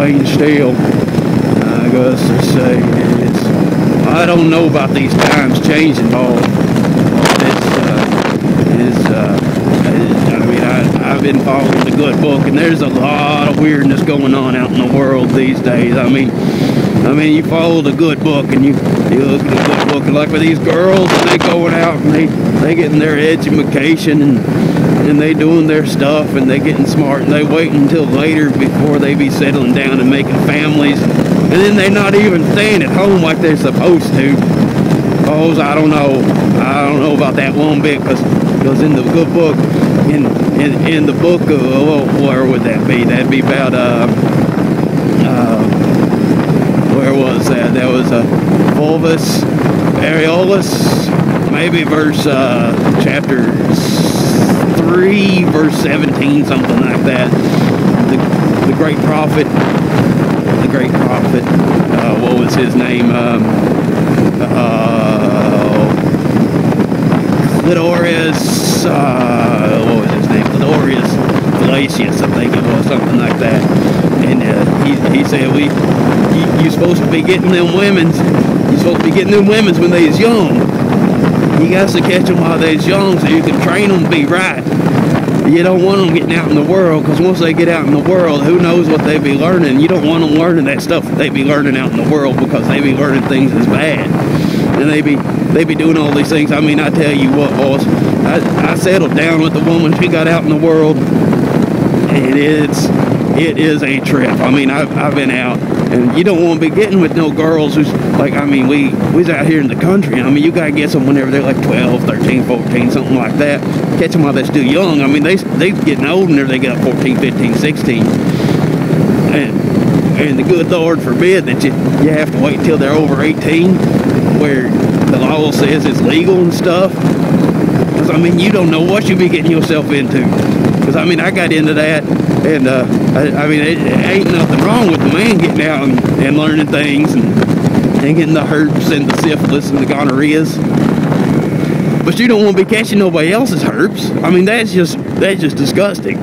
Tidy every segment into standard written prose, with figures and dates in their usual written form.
plain Steele. I goes to say, I don't know about these times changing, Paul. I've been following the good book, and there's a lot of weirdness going on out in the world these days. I mean, you follow the good book, and you look at the good book, and like with these girls, and they going out, and they getting their education, and they doing their stuff, and they getting smart, and they waiting until later before they be settling down and making families, and then they're not even staying at home like they're supposed to. Oh, I don't know about that one bit, because in the good book, in the book, where would that be? That'd be about where was that? That was Fulvus Areolus, maybe verse chapter 3, verse 17, something like that. The great prophet. What was his name? Clitorious, what was his name? Clitorious Felacious, I think it was, something like that. And he said, you're supposed to be getting them women's. You're supposed to be getting them women's when they's young. You got to catch them while they's young so you can train them to be right. You don't want them getting out in the world, because once they get out in the world, who knows what they be learning. You don't want them learning that stuff that they be learning out in the world, because they be learning things that's bad. And they be doing all these things. I mean, I tell you what, boss, I settled down with the woman. She got out in the world, and it is a trip. I mean, I've been out, and you don't want to be getting with no girls who's like, I mean, we's out here in the country. I mean, you got to get them whenever they're like 12, 13, 14, something like that. Catch them while they're still young. I mean, they getting old whenever they get up 14, 15, 16. And the good Lord forbid that you have to wait until they're over 18, where the law says it's legal and stuff. Because, I mean, you don't know what you be getting yourself into. Because, I mean, I got into that, and, I mean, it ain't nothing wrong with the man getting out and learning things and getting the herpes and the syphilis and the gonorrheas. But you don't want to be catching nobody else's herpes. I mean, that's just disgusting.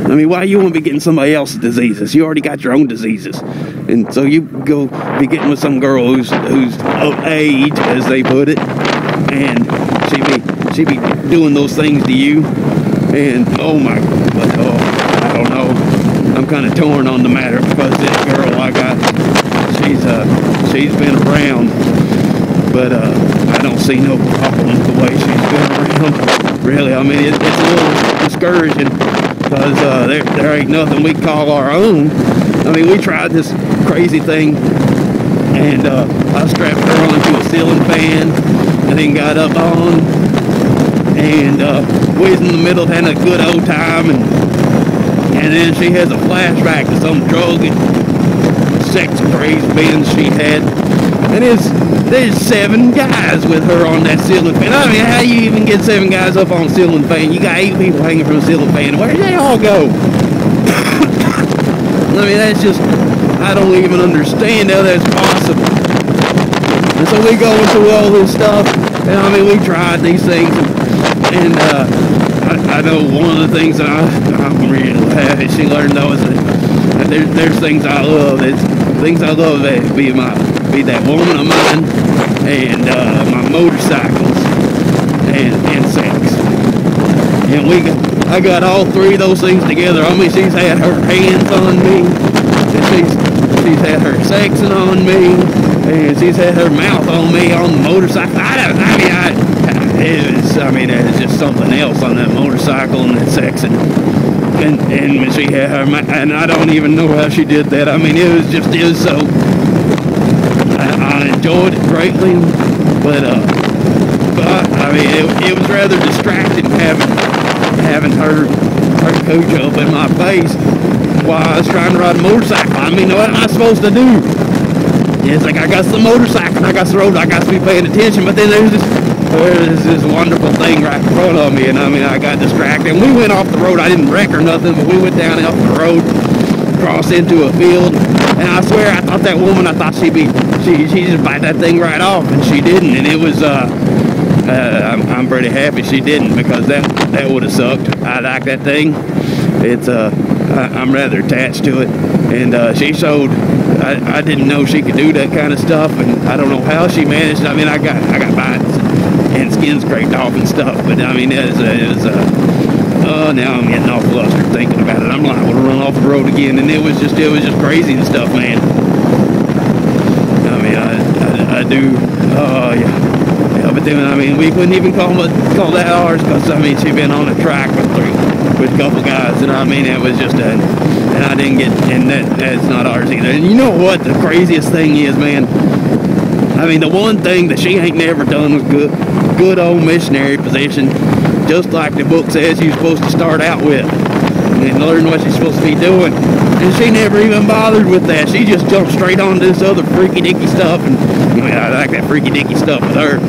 I mean, why you want to be getting somebody else's diseases? You already got your own diseases. And so you go be getting with some girl who's of age, as they put it, and she be doing those things to you. And oh my, I don't know. I'm kind of torn on the matter, because this girl I got, she's been around, but I don't see no problem with the way she's been around. Really, I mean, it's a little discouraging, because there ain't nothing we call our own. I mean, we tried this crazy thing, and I strapped her onto a ceiling fan, and then got up on, and we was in the middle of having a good old time, and then she has a flashback to some drug and sex craze binge she had, and there's 7 guys with her on that ceiling fan. I mean, how you even get 7 guys up on a ceiling fan? You got 8 people hanging from a ceiling fan. Where did they all go? I mean, that's just, I don't even understand how that's possible. And so we go into all this stuff, and I mean, we tried these things, and I know one of the things that I'm really happy she learned, though, is that there's things I love. It's things I love that be that woman of mine, and my motorcycles, and sex. And I got all 3 of those things together. I mean, she's had her hands on me, and she's had her sexing on me, and she's had her mouth on me on the motorcycle. It's just something else on that motorcycle and that sexing. And she had her, and I don't even know how she did that. I mean, it was so, I enjoyed it greatly, but I mean, it was rather distracting having her coach up in my face while I was trying to ride a motorcycle. I mean, what am I supposed to do? It's like, I got the motorcycle, I got the road, I got to be paying attention, but then there's this wonderful thing right in front of me, and I mean, I got distracted, and we went off the road. I didn't wreck or nothing, but we went down off the road, crossed into a field, and I swear, I thought that woman, she just bite that thing right off, and she didn't, and it was, I'm pretty happy she didn't, because that would have sucked. I like that thing. It's I'm rather attached to it. And she showed, I didn't know she could do that kind of stuff, and I don't know how she managed. I mean, I got bites and skin scraped off and stuff, but I mean, oh, now I'm getting all flustered thinking about it. I'm liable to run off the road again, and it was just crazy and stuff, man. I mean, I do, oh yeah. Yeah, but then, I mean, we couldn't even call that ours, because, I mean, she'd been on a track with a couple guys, and I mean, it was just and I didn't get, and that's not ours either. And you know what the craziest thing is, man? I mean, the one thing that she ain't never done was good old missionary position, just like the book says you're supposed to start out with, and learn what you're supposed to be doing. And she never even bothered with that. She just jumped straight on this other freaky dicky stuff, and I mean, I like that freaky dicky stuff with her.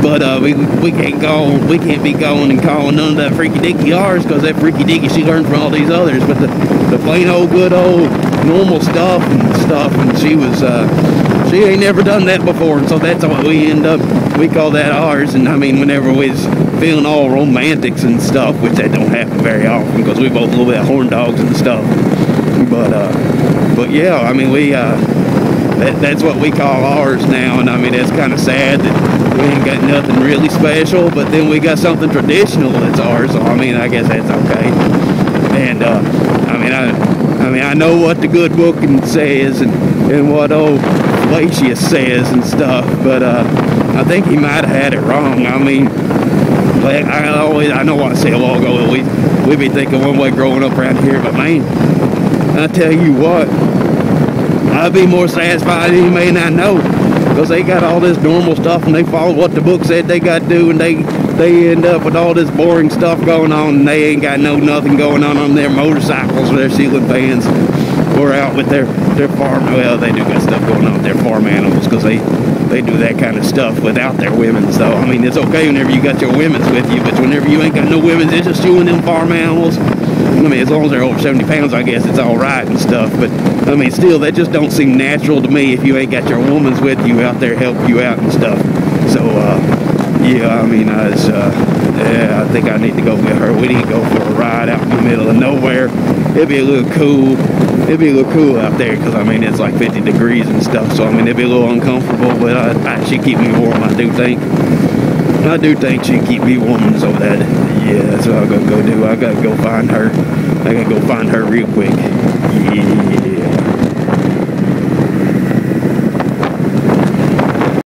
But we can't be going and calling none of that freaky dicky ours, because that freaky dicky she learned from all these others. But the plain old good old normal stuff, and she ain't never done that before, and so that's what we call that ours. And I mean, whenever we was feeling all romantics and stuff, which that don't happen very often, because we both a little bit of horn dogs and stuff. But yeah, I mean, that's what we call ours now, and I mean, it's kind of sad that we ain't got nothing really special, but then we got something traditional that's ours, so I mean, I guess that's okay. And I mean, I know what the good book says and what old Felacious says and stuff, but I think he might have had it wrong. I mean, I know what I said a while ago, we be thinking one way growing up around here, but man, I tell you what, I'd be more satisfied than anybody I know, because they got all this normal stuff and they follow what the book said they got to do, and they end up with all this boring stuff going on, and they ain't got nothing going on their motorcycles or their ceiling fans, or out with their farm. Well, they do got stuff going on with their farm animals, because they do that kind of stuff without their women. So I mean, it's okay whenever you got your women's with you, but whenever you ain't got no women's, it's just you and them farm animals. I mean, as long as they're over 70 pounds, I guess it's all right and stuff. But I mean, still, that just don't seem natural to me if you ain't got your woman's with you out there helping you out and stuff. So yeah, I mean, yeah, I think I need to go with her. We need to go for a ride out in the middle of nowhere. It'd be a little cool. It'd be a little cool out there, because I mean, it's like 50 degrees and stuff. So I mean, it'd be a little uncomfortable, but she'd keep me warm. I do think she'd keep me warm. So yeah, that's what I'm gonna go do. I gotta go find her. I gotta go find her real quick. Yeah.